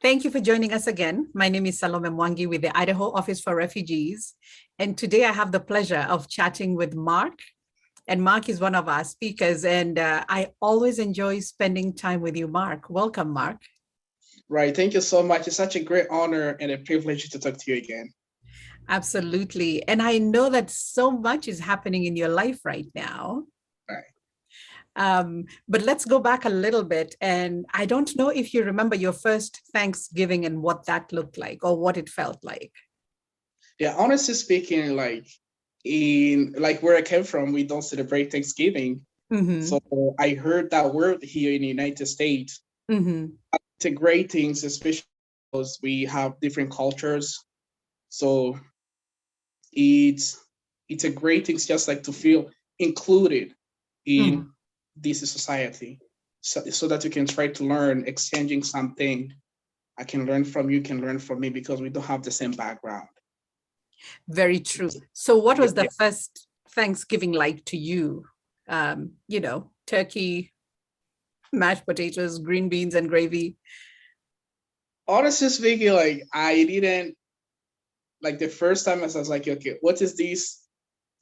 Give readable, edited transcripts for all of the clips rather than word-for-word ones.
Thank you for joining us again. My name is Salome Mwangi with the Idaho Office for Refugees. And today I have the pleasure of chatting with Marc. And Marc is one of our speakers. And I always enjoy spending time with you, Marc. Welcome, Marc. Right. Thank you so much. It's such a great honor and a privilege to talk to you again. Absolutely. And I know that so much is happening in your life right now. Right. But let's go back a little bit. And I don't know if you remember your first Thanksgiving and what that looked like or what it felt like. Yeah, honestly speaking, like where I came from, we don't celebrate Thanksgiving. Mm-hmm. So I heard that word here in the United States. Mm-hmm. It's a great thing, especially because we have different cultures. So it's it's a great thing just like to feel included Mm-hmm. in this society. So that you can try to learn, exchanging something. I can learn from you, can learn from me because we don't have the same background. Very true. So, what Yeah, was the first Thanksgiving like to you? Turkey, mashed potatoes, green beans, and gravy. honestly speaking, like I didn't like the first time I was like, okay, what is this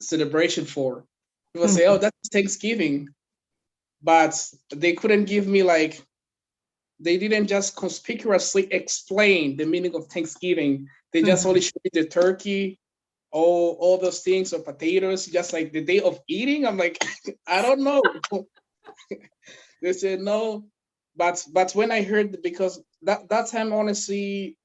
celebration for? People say, oh, Mhm. that's Thanksgiving, but they couldn't give me like they didn't just conspicuously explain the meaning of Thanksgiving. They just only Mhm. showed me the turkey, all those things or potatoes, just like the day of eating. I'm like, I don't know. They said no, but when I heard because that time honestly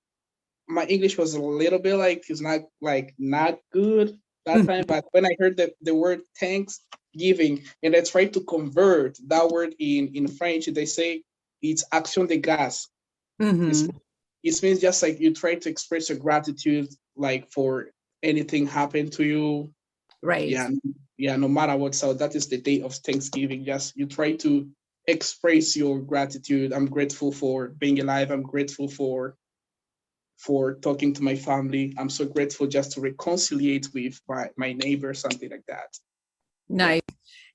my English was a little bit like it's not good that time. Mhm. But when I heard the word Thanksgiving and I tried to convert that word in French, they say it's action de grâce. It's, Mhm. it means just like you try to express your gratitude like for anything happened to you. Right. Yeah, yeah, no matter what. So that is the day of Thanksgiving. Just you try to express your gratitude. I'm grateful for being alive. I'm grateful for talking to my family. I'm so grateful just to reconciliate with my neighbor, something like that. Yeah. Nice.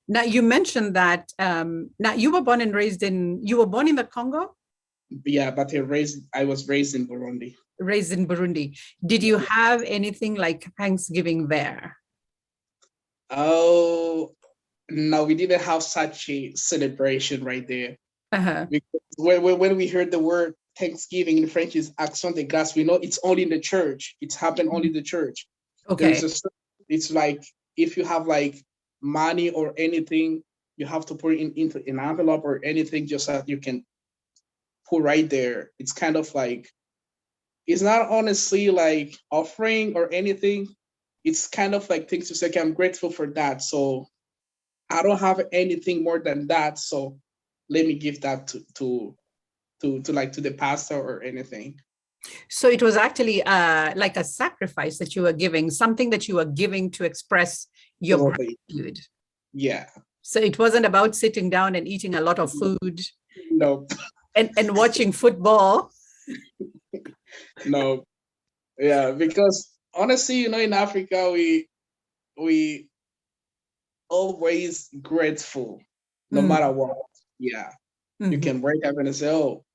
Now you mentioned that. Now you were born and raised in. You were born in the Congo, Yeah, but I was raised in Burundi. raised in Burundi. Did you Yeah. have anything like Thanksgiving there? Oh, no, we didn't have such a celebration right there. Uh-huh. Because when we heard the word Thanksgiving in French is Action de Grâce, we know it's only in the church. It's happened only in the church. There is Okay. it's like if you have like money or anything, you have to put it into an envelope or anything just so that you can put right there. It's kind of like it's not honestly like offering or anything. It's kind of like things to say, okay, I'm grateful for that. So I don't have anything more than that. So let me give that to like to the pastor or anything. So it was actually like a sacrifice that you were giving, something that you were giving to express your Totally. gratitude. Yeah. So it wasn't about sitting down and eating a lot of food No, and watching football. no. Yeah, because honestly, in Africa we always grateful no matter Mhm. what. Yeah. You Mhm. can wake up and say, oh,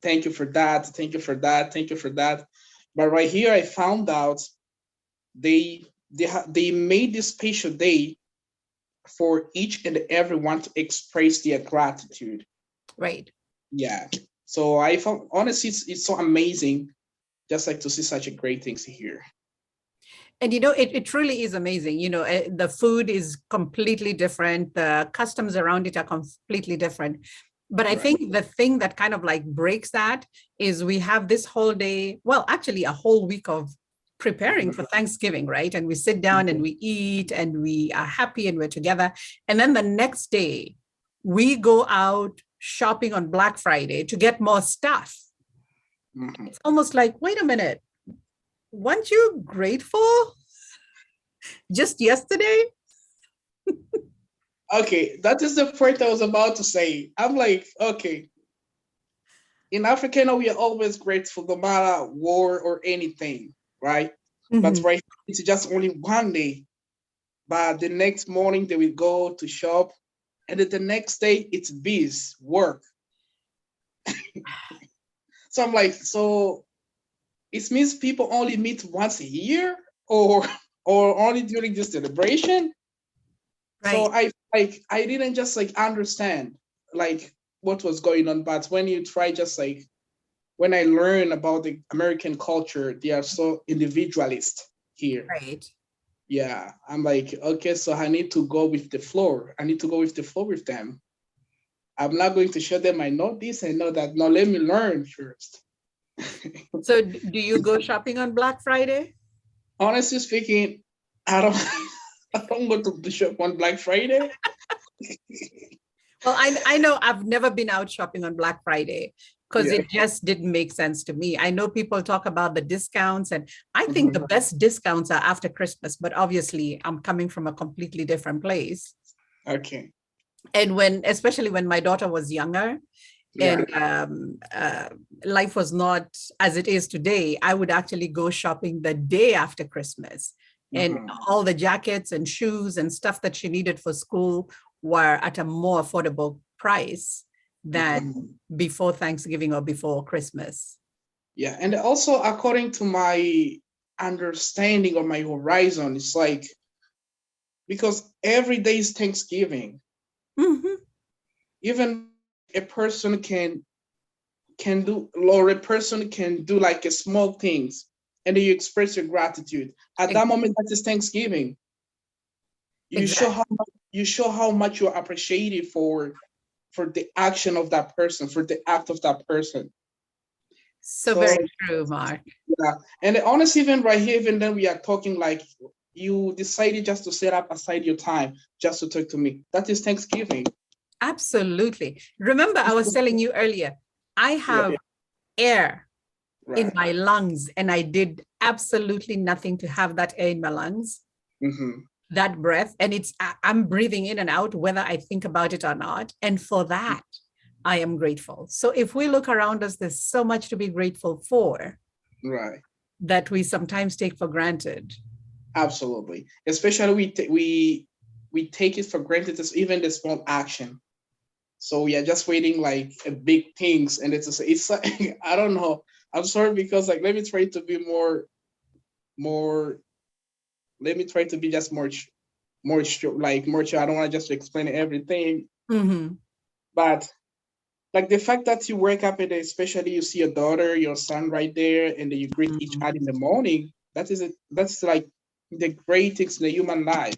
thank you for that, thank you for that, thank you for that. But right here I found out they made this special day for each and everyone to express their gratitude. Right. Yeah. So I found honestly it's so amazing just like to see such a great things here. And it truly is amazing. The food is completely different. The customs around it are completely different. But I Right. think the thing that kind of like breaks that is we have this whole day, well, actually a whole week of preparing for Thanksgiving, right? And we sit down and we eat and we are happy and we're together. And then the next day, we go out shopping on Black Friday to get more stuff. Mhm. It's almost like, wait a minute, weren't you grateful just yesterday? Okay, that is the point I was about to say. I'm like, okay, in Africa, we are always grateful no matter war or anything, right? But Mhm. right, it's just only one day. But the next morning they will go to shop, and then the next day it's biz work. So I'm like, so it means people only meet once a year, or only during this celebration. So Right. I didn't just like understand like what was going on. But when you try, just like when I learn about the American culture, they are so individualist here. Right. Yeah, I'm like, okay, so I need to go with the flow. I need to go with the flow with them. I'm not going to show them I know this, I know that. No, let me learn first. So do you go shopping on Black Friday? Honestly speaking, I don't I don't go to the shop on Black Friday. Well, I know I've never been out shopping on Black Friday because Yeah. it just didn't make sense to me. I know people talk about the discounts, and I think Mhm. the best discounts are after Christmas, but obviously I'm coming from a completely different place. Okay. And especially when my daughter was younger, and Right. life was not as it is today, I would actually go shopping the day after Christmas. And Mhm. all the jackets and shoes and stuff that she needed for school were at a more affordable price than Mhm. before Thanksgiving or before Christmas. Yeah, and also according to my understanding of my horizon, it's like because every day is Thanksgiving. Mhm. Even a person can do, or a person can do like a small things, and then you express your gratitude at that moment. That is Thanksgiving. You show Exactly. how much you appreciate it for the action of that person, for the act of that person. So So very true, Mark. yeah, and honestly, even right here, even then we are talking like you decided just to set up aside your time just to talk to me. That is Thanksgiving. Absolutely. Remember, I was telling you earlier, I Yeah, have air in right. my lungs, and I did absolutely nothing to have that air in my lungs, Mm-hmm. that breath. And I'm breathing in and out, whether I think about it or not. And for that, I am grateful. So if we look around us, there's so much to be grateful for Right. that we sometimes take for granted. Absolutely. Especially we take it for granted as even the small action. So we are just waiting like a big things, and it's like I don't know. I'm sorry because like let me try to be more. Let me try to be just more sure. I don't want to just explain everything, Mhm. but like the fact that you wake up and especially you see your daughter, your son right there, and then you greet each Mhm. other in the morning. That is it. That's like the greatest in the human life.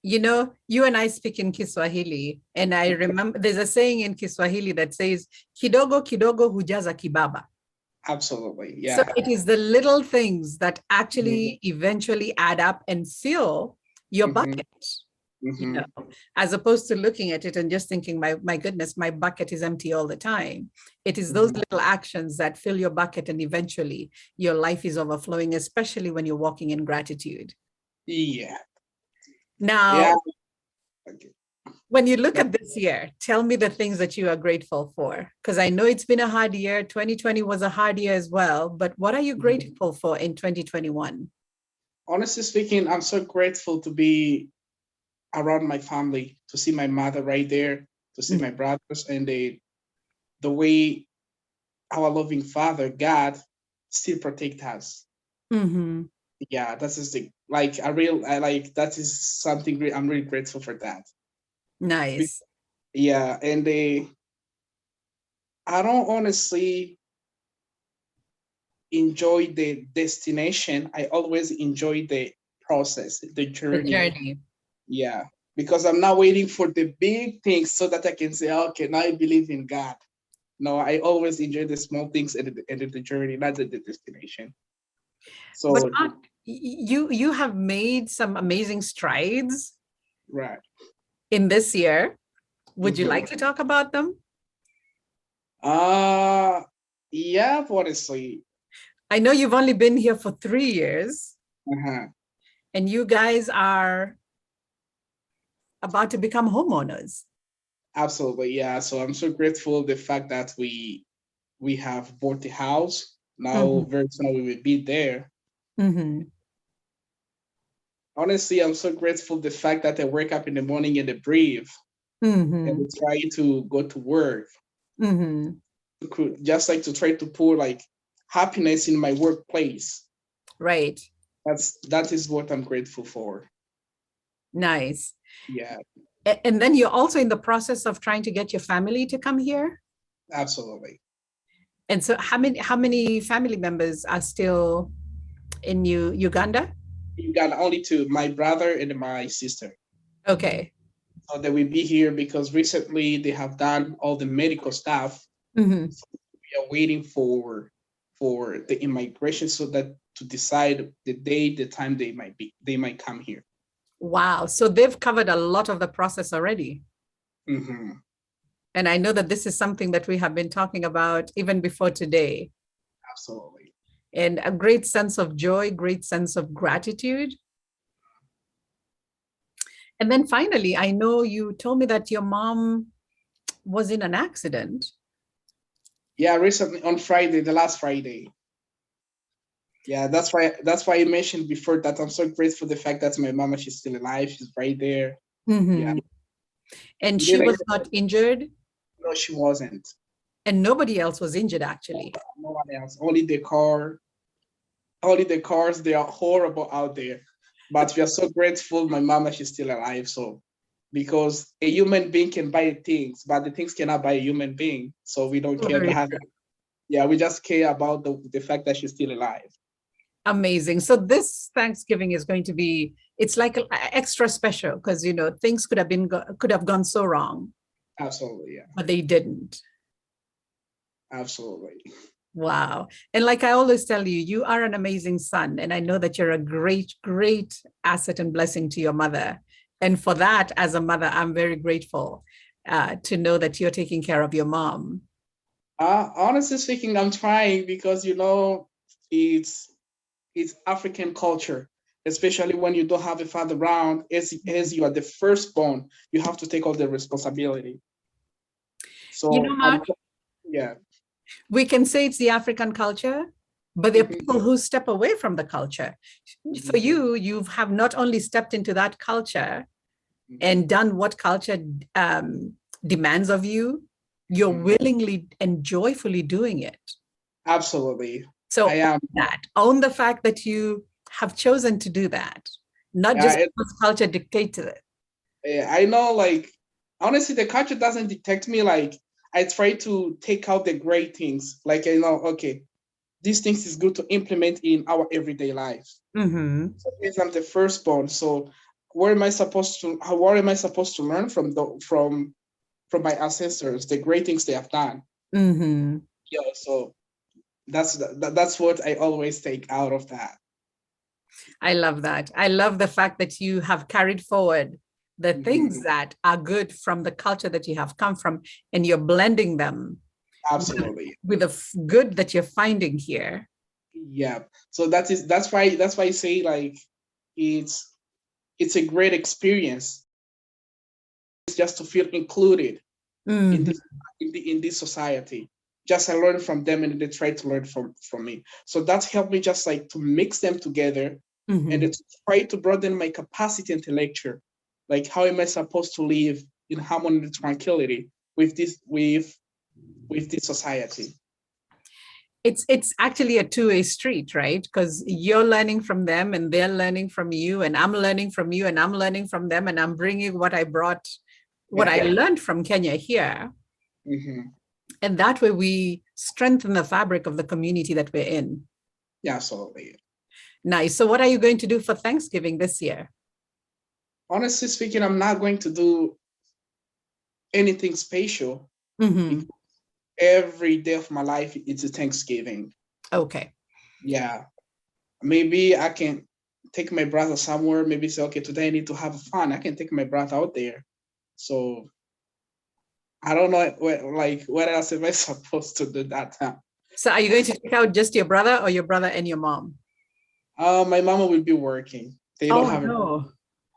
You know, you and I speak in Kiswahili, and I remember there's a saying in Kiswahili that says, kidogo kidogo hujaza kibaba. Absolutely. So Yeah. it is the little things that Mm-hmm. actually eventually add up and fill your Mm-hmm. bucket, you Mm-hmm. know, as opposed to looking at it and just thinking, my goodness, my bucket is empty all the time. It is those Mm-hmm. little actions that fill your bucket, and eventually your life is overflowing, especially when you're walking in gratitude. Yeah. Yeah. Now, Okay. when you look at this year, tell me the things that you are grateful for. Because I know it's been a hard year. 2020 was a hard year as well. But what are you Mhm. grateful for in 2021? Honestly speaking, I'm so grateful to be around my family, to see my mother right there, to see my brothers, and the way our loving Father God still protect us. Mm-hmm. Yeah, that is the like I like that is something I'm really grateful for that. Nice. Yeah, and I don't honestly enjoy the destination. I always enjoy the process, the The journey. journey. Yeah, because I'm not waiting for the big things so that I can say, okay, now I believe in God. No, I always enjoy the small things and the journey, not the destination. But So, Mark, you have made some amazing strides right. in this year. Would you Mm-hmm. like to talk about them? Uh, yeah, honestly. I know you've only been here for 3 years, Uh-huh. and you guys are about to become homeowners. Absolutely, yeah. So I'm so grateful the fact that we have bought the house. Now, Mm-hmm. very soon we will be there. Mm-hmm. Honestly, I'm so grateful the fact that I wake up in the morning and I breathe and Mm-hmm. I try to go to work. Mm-hmm. just like to try to put like happiness in my workplace. Right. That is what I'm grateful for. Nice. Yeah, And then you're also in the process of trying to get your family to come here. absolutely. And so how many family members are still in Uganda? You got only two, my brother and my sister. Okay. So they will be here because recently they have done all the medical stuff. Mhm. We are waiting for the immigration so that to decide the day, the time they might come here. Wow. So they've covered a lot of the process already. Mm-hmm. And I know that this is something that we have been talking about even before today. Absolutely. And a great sense of joy, great sense of gratitude. And then finally, I know you told me that your mom was in an accident. Yeah, recently on Friday, the last Friday. Yeah, that's why I mentioned before that I'm so grateful for the fact that my mama, she's still alive, she's right there. Yeah. Mhm. And We she didn't was not injured, know she wasn't. and nobody else was injured, actually. No one else. Only the cars, they are horrible out there. But we are so grateful my mama, she's still alive. So because a human being can buy things, but the things cannot buy a human being. So we don't care Very about that. Yeah, we just care about the fact that she's still alive. amazing. So this Thanksgiving is going to be, it's like extra special because, things could have gone so wrong, Absolutely, yeah. but they didn't. Absolutely. Wow. And like I always tell you, you are an amazing son. And I know that you're a great, great asset and blessing to your mother. And for that, as a mother, I'm very grateful to know that you're taking care of your mom. Honestly speaking, I'm trying because it's African culture, especially when you don't have a father around. As you are the firstborn, you have to take all the responsibility. So Mark, yeah. we can say it's the African culture, but there are people who step away from the culture. For you have not only stepped into that culture and done what culture demands of you, you're willingly and joyfully doing it. Absolutely. So I am. own the fact that you have chosen to do that, not just because culture dictates it. I know, like, honestly, the culture doesn't detect me. Like, I try to take out the great things. Like, okay, these things is good to implement in our everyday life. Mm-hmm. So since I'm the firstborn, so what am I supposed to learn from my ancestors, the great things they have done? Mm-hmm. Yeah, so that's what I always take out of that. I love that. I love the fact that you have carried forward the things that are good from the culture that you have come from, and you're blending them Absolutely. with the good that you're finding here. Yeah. So that's why I say, like, it's a great experience. It's just to feel included in Mm-hmm. this in this society. Just I learn from them and they try to learn from me. So that helped me just like to mix them together and to try to broaden my capacity intellectual. Like, how am I supposed to live in harmony and tranquility with this society? It's actually a two-way street, right? Because you're learning from them and they're learning from you, and I'm learning from you and I'm learning from them, and I'm bringing what I learned from Kenya here. Mm-hmm. And that way we strengthen the fabric of the community that we're in. Yeah, absolutely. Nice. So what are you going to do for Thanksgiving this year? Honestly speaking, I'm not going to do anything special. Mm-hmm. Every day of my life, it's a Thanksgiving. Okay. Yeah. Maybe I can take my brother somewhere, maybe say, okay, today I need to have fun. I can take my brother out there. So I don't know what else am I supposed to do that time? So are you going to take out just your brother or your brother and your mom? My mama will be working. They don't have no.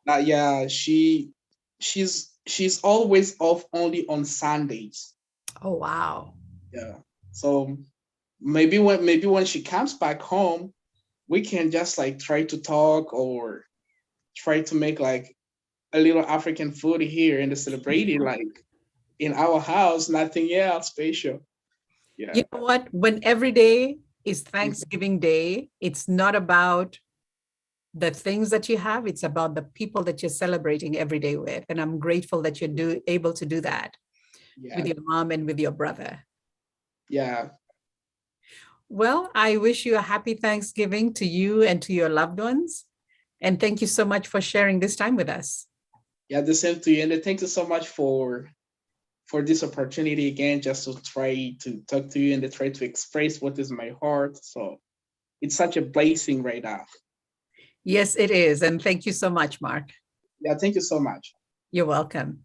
Yeah, she's always off only on Sundays. Oh, wow. Yeah. So maybe when she comes back home, we can just like try to talk or try to make like a little African food here and celebrate it like in our house, nothing else special. You know what? When every day is Thanksgiving Day, it's not about the things that you have, it's about the people that you're celebrating every day with. And I'm grateful that you're able to do that with your mom and with your brother. Yeah. Well, I wish you a happy Thanksgiving to you and to your loved ones. And thank you so much for sharing this time with us. Yeah, the same to you. And thank you so much for this opportunity again, just to try to talk to you and to try to express what is in my heart. So it's such a blessing right now. Yes, it is. And thank you so much, Mark. Yeah, thank you so much. You're welcome.